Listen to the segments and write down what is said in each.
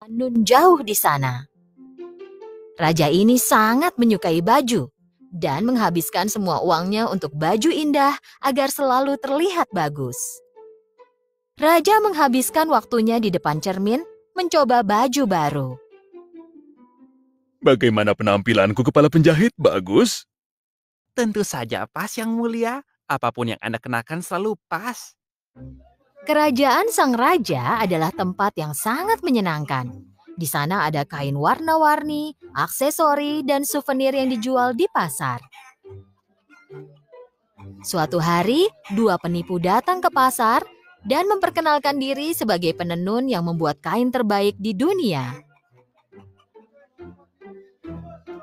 Nun jauh di sana. Raja ini sangat menyukai baju dan menghabiskan semua uangnya untuk baju indah agar selalu terlihat bagus. Raja menghabiskan waktunya di depan cermin mencoba baju baru. Bagaimana penampilanku, kepala penjahit? Bagus? Tentu saja pas, Yang Mulia. Apapun yang Anda kenakan selalu pas. Kerajaan sang raja adalah tempat yang sangat menyenangkan. Di sana ada kain warna-warni, aksesori, dan souvenir yang dijual di pasar. Suatu hari, dua penipu datang ke pasar dan memperkenalkan diri sebagai penenun yang membuat kain terbaik di dunia.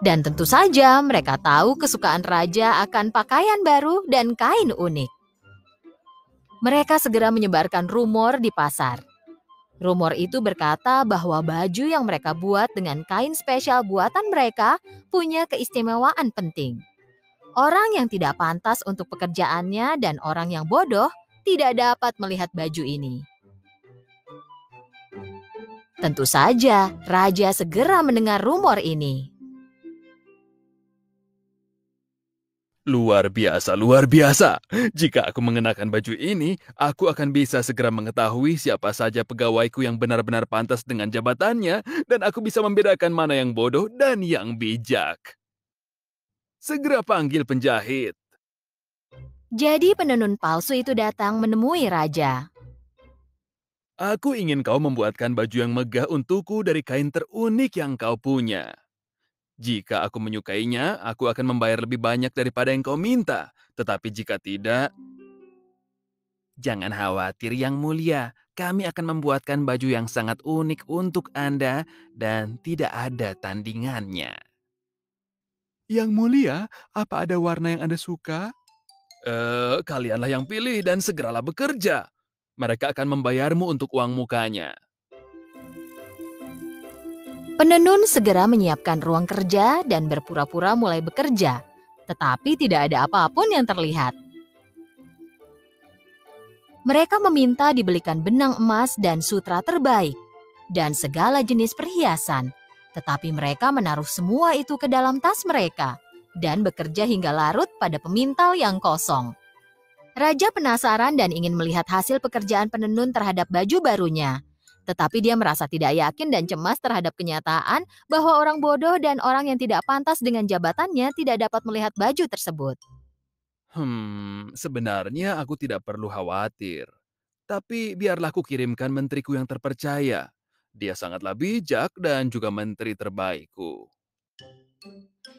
Dan tentu saja mereka tahu kesukaan raja akan pakaian baru dan kain unik. Mereka segera menyebarkan rumor di pasar. Rumor itu berkata bahwa baju yang mereka buat dengan kain spesial buatan mereka punya keistimewaan penting. Orang yang tidak pantas untuk pekerjaannya dan orang yang bodoh tidak dapat melihat baju ini. Tentu saja, raja segera mendengar rumor ini. Luar biasa, luar biasa. Jika aku mengenakan baju ini, aku akan bisa segera mengetahui siapa saja pegawaiku yang benar-benar pantas dengan jabatannya, dan aku bisa membedakan mana yang bodoh dan yang bijak. Segera panggil penjahit. Jadi penenun palsu itu datang menemui raja. Aku ingin kau membuatkan baju yang megah untukku dari kain terunik yang kau punya. Jika aku menyukainya, aku akan membayar lebih banyak daripada yang kau minta. Tetapi jika tidak, Jangan khawatir, Yang Mulia. Kami akan membuatkan baju yang sangat unik untuk Anda dan tidak ada tandingannya. Yang Mulia, apa ada warna yang Anda suka? Kalianlah yang pilih dan segeralah bekerja. Mereka akan membayarmu untuk uang mukanya. Penenun segera menyiapkan ruang kerja dan berpura-pura mulai bekerja, tetapi tidak ada apapun yang terlihat. Mereka meminta dibelikan benang emas dan sutra terbaik, dan segala jenis perhiasan, tetapi mereka menaruh semua itu ke dalam tas mereka, dan bekerja hingga larut pada pemintal yang kosong. Raja penasaran dan ingin melihat hasil pekerjaan penenun terhadap baju barunya. Tetapi dia merasa tidak yakin dan cemas terhadap kenyataan bahwa orang bodoh dan orang yang tidak pantas dengan jabatannya tidak dapat melihat baju tersebut. Sebenarnya aku tidak perlu khawatir. Tapi biarlah aku kirimkan menteriku yang terpercaya. Dia sangatlah bijak dan juga menteri terbaikku.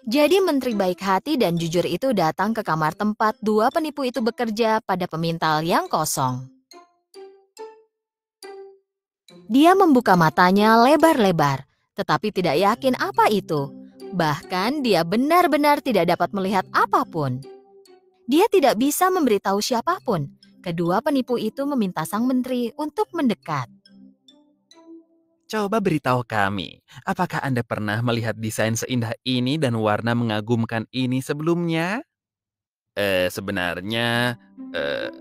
Jadi menteri baik hati dan jujur itu datang ke kamar tempat dua penipu itu bekerja pada pemintal yang kosong. Dia membuka matanya lebar-lebar, tetapi tidak yakin apa itu. Bahkan dia benar-benar tidak dapat melihat apapun. Dia tidak bisa memberitahu siapapun. Kedua penipu itu meminta sang menteri untuk mendekat. Coba beritahu kami, apakah Anda pernah melihat desain seindah ini dan warna mengagumkan ini sebelumnya? Sebenarnya,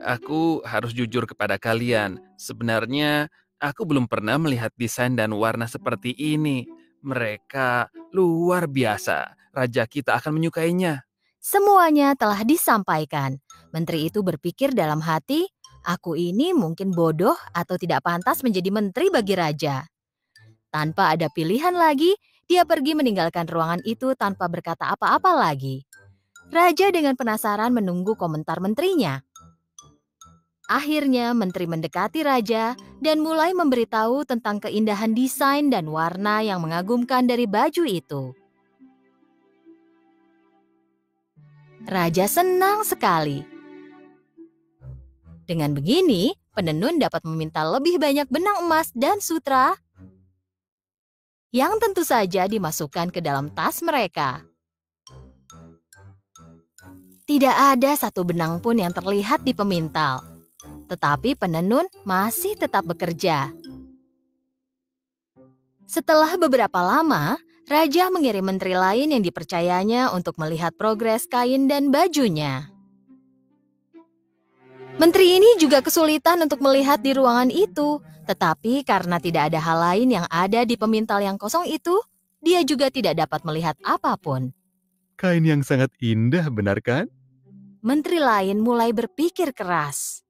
aku harus jujur kepada kalian. Sebenarnya, aku belum pernah melihat desain dan warna seperti ini. Mereka luar biasa. Raja kita akan menyukainya. Semuanya telah disampaikan. Menteri itu berpikir dalam hati, aku ini mungkin bodoh atau tidak pantas menjadi menteri bagi raja. Tanpa ada pilihan lagi, dia pergi meninggalkan ruangan itu tanpa berkata apa-apa lagi. Raja dengan penasaran menunggu komentar menterinya. Akhirnya menteri mendekati raja dan mulai memberitahu tentang keindahan desain dan warna yang mengagumkan dari baju itu. Raja senang sekali. Dengan begini, penenun dapat meminta lebih banyak benang emas dan sutra yang tentu saja dimasukkan ke dalam tas mereka. Tidak ada satu benang pun yang terlihat di pemintal, tetapi penenun masih tetap bekerja. Setelah beberapa lama, Raja mengirim menteri lain yang dipercayanya untuk melihat progres kain dan bajunya. Menteri ini juga kesulitan untuk melihat di ruangan itu, Tetapi karena tidak ada hal lain yang ada di pemintal yang kosong itu, dia juga tidak dapat melihat apapun. Kain yang sangat indah, benar kan? Menteri lain mulai berpikir keras.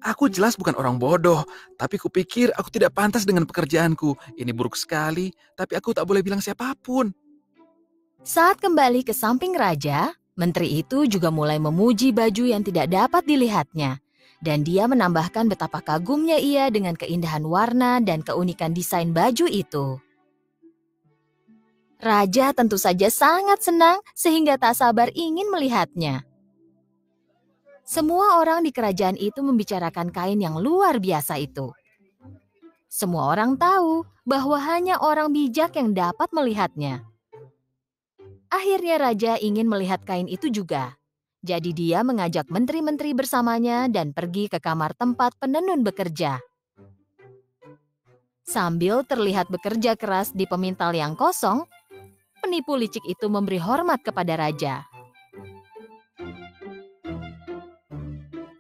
Aku jelas bukan orang bodoh, tapi kupikir aku tidak pantas dengan pekerjaanku. Ini buruk sekali, tapi aku tak boleh bilang siapapun. Saat kembali ke samping raja, menteri itu juga mulai memuji baju yang tidak dapat dilihatnya. Dan dia menambahkan betapa kagumnya ia dengan keindahan warna dan keunikan desain baju itu. Raja tentu saja sangat senang sehingga tak sabar ingin melihatnya. Semua orang di kerajaan itu membicarakan kain yang luar biasa itu. Semua orang tahu bahwa hanya orang bijak yang dapat melihatnya. Akhirnya raja ingin melihat kain itu juga. Jadi dia mengajak menteri-menteri bersamanya dan pergi ke kamar tempat penenun bekerja. Sambil terlihat bekerja keras di pemintal yang kosong, penipu licik itu memberi hormat kepada raja.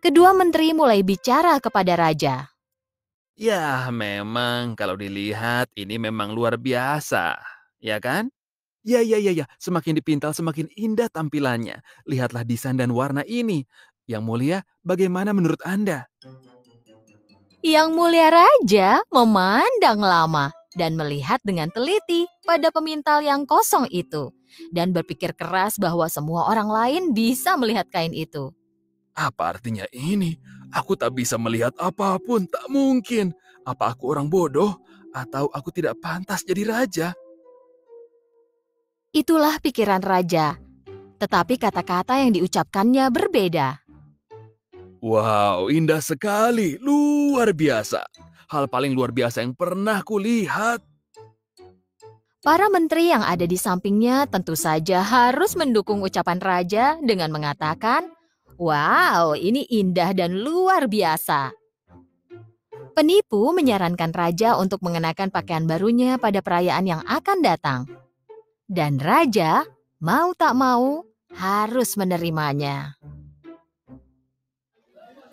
Kedua menteri mulai bicara kepada raja. Ya, memang kalau dilihat ini memang luar biasa, ya kan? Ya, ya, ya, ya. Semakin dipintal semakin indah tampilannya. Lihatlah desain dan warna ini. Yang mulia, bagaimana menurut Anda? Yang mulia raja memandang lama dan melihat dengan teliti pada pemintal yang kosong itu. Dan berpikir keras bahwa semua orang lain bisa melihat kain itu. Apa artinya ini? Aku tak bisa melihat apapun, tak mungkin. Apa aku orang bodoh? Atau aku tidak pantas jadi raja? Itulah pikiran raja. Tetapi kata-kata yang diucapkannya berbeda. Wow, indah sekali, luar biasa. Hal paling luar biasa yang pernah kulihat. Para menteri yang ada di sampingnya tentu saja harus mendukung ucapan raja dengan mengatakan, "Wow, ini indah dan luar biasa." Penipu menyarankan raja untuk mengenakan pakaian barunya pada perayaan yang akan datang. Dan raja, mau tak mau, harus menerimanya.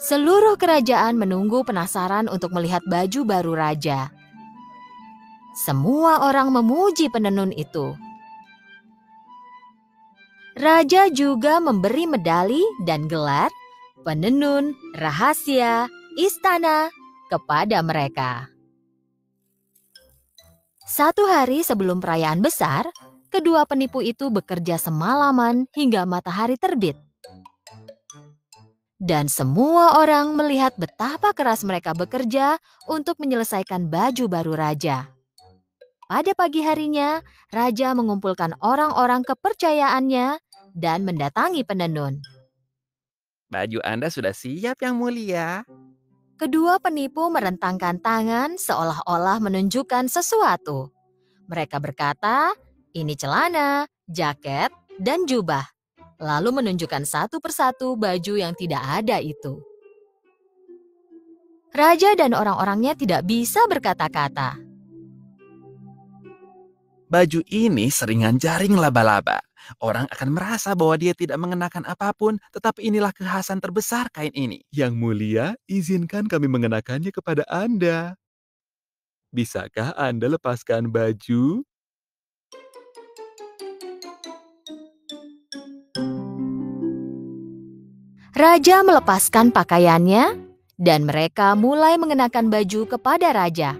Seluruh kerajaan menunggu penasaran untuk melihat baju baru raja. Semua orang memuji penenun itu. Raja juga memberi medali dan gelar penenun rahasia istana kepada mereka. Satu hari sebelum perayaan besar, kedua penipu itu bekerja semalaman hingga matahari terbit. Dan semua orang melihat betapa keras mereka bekerja untuk menyelesaikan baju baru raja. Pada pagi harinya, raja mengumpulkan orang-orang kepercayaannya dan mendatangi penenun. Baju Anda sudah siap, Yang Mulia. Kedua penipu merentangkan tangan seolah-olah menunjukkan sesuatu. Mereka berkata, ini celana, jaket, dan jubah. Lalu menunjukkan satu persatu baju yang tidak ada itu. Raja dan orang-orangnya tidak bisa berkata-kata. Baju ini seringan jaring laba-laba. Orang akan merasa bahwa dia tidak mengenakan apapun, tetapi inilah kekhasan terbesar kain ini. Yang mulia, izinkan kami mengenakannya kepada Anda. Bisakah Anda lepaskan baju? Raja melepaskan pakaiannya dan mereka mulai mengenakan baju kepada raja.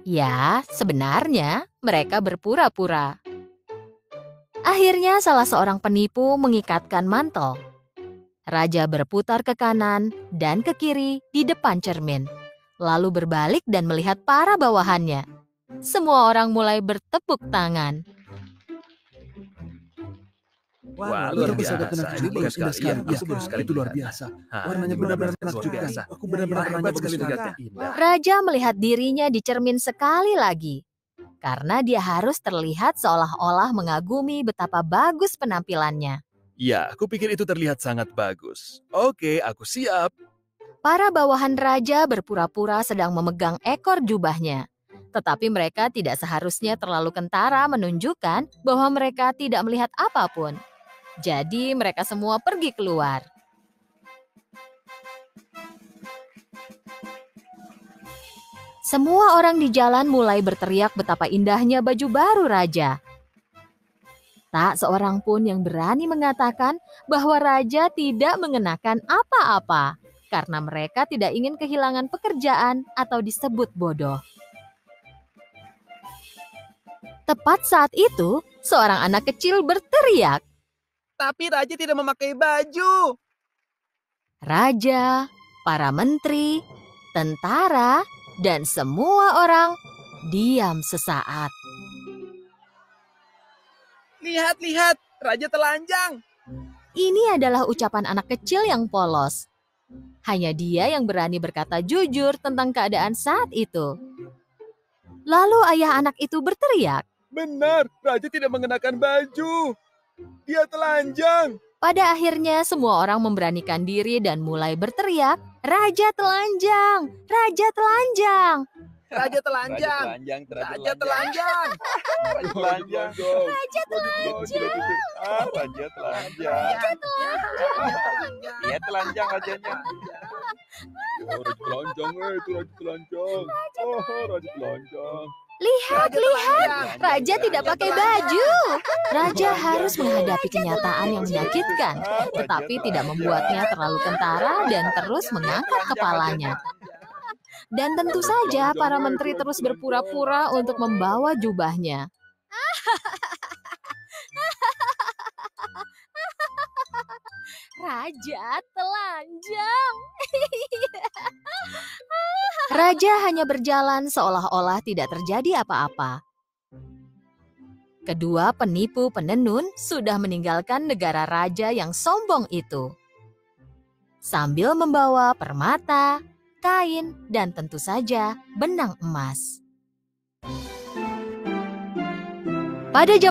Ya, sebenarnya mereka berpura-pura. Akhirnya salah seorang penipu mengikatkan mantel. Raja berputar ke kanan dan ke kiri di depan cermin, lalu berbalik dan melihat para bawahannya. Semua orang mulai bertepuk tangan. Wah, luar luar biasa. biasa. Ini Ini bagus indah sekali. sekali. Iya, aku baru sekali Itu luar melihatnya. biasa. Hah, Warnanya ini benar-benar luar menakjubkan. biasa. Aku benar-benar Warnanya hebat bagus sekali juga, melihatnya. indah. Raja melihat dirinya di cermin sekali lagi, karena dia harus terlihat seolah-olah mengagumi betapa bagus penampilannya. Ya, aku pikir itu terlihat sangat bagus. Oke, aku siap. Para bawahan raja berpura-pura sedang memegang ekor jubahnya. Tetapi mereka tidak seharusnya terlalu kentara menunjukkan bahwa mereka tidak melihat apapun. Jadi mereka semua pergi keluar. Semua orang di jalan mulai berteriak betapa indahnya baju baru raja. Tak seorang pun yang berani mengatakan bahwa raja tidak mengenakan apa-apa, karena mereka tidak ingin kehilangan pekerjaan atau disebut bodoh. Tepat saat itu, seorang anak kecil berteriak. Tapi raja tidak memakai baju. Raja, para menteri, tentara, dan semua orang diam sesaat. Lihat, raja telanjang. Ini adalah ucapan anak kecil yang polos. Hanya dia yang berani berkata jujur tentang keadaan saat itu. Lalu ayah anak itu berteriak. Benar, raja tidak mengenakan baju. Dia telanjang. Pada akhirnya semua orang memberanikan diri dan mulai berteriak, "Raja telanjang! Raja telanjang!" Raja telanjang. Raja telanjang. Raja telanjang! Raja telanjang. Dia telanjang rajanya. Raja telanjang, itu raja telanjang. Raja telanjang. Lihat, Raja tidak pakai baju. Raja harus menghadapi kenyataan yang menyakitkan, tetapi tidak membuatnya terlalu kentara dan terus mengangkat kepalanya. Dan tentu saja para menteri terus berpura-pura untuk membawa jubahnya. Raja telanjang. Raja hanya berjalan seolah-olah tidak terjadi apa-apa. Kedua penipu penenun sudah meninggalkan negara raja yang sombong itu. Sambil membawa permata, kain, dan tentu saja benang emas. Pada zaman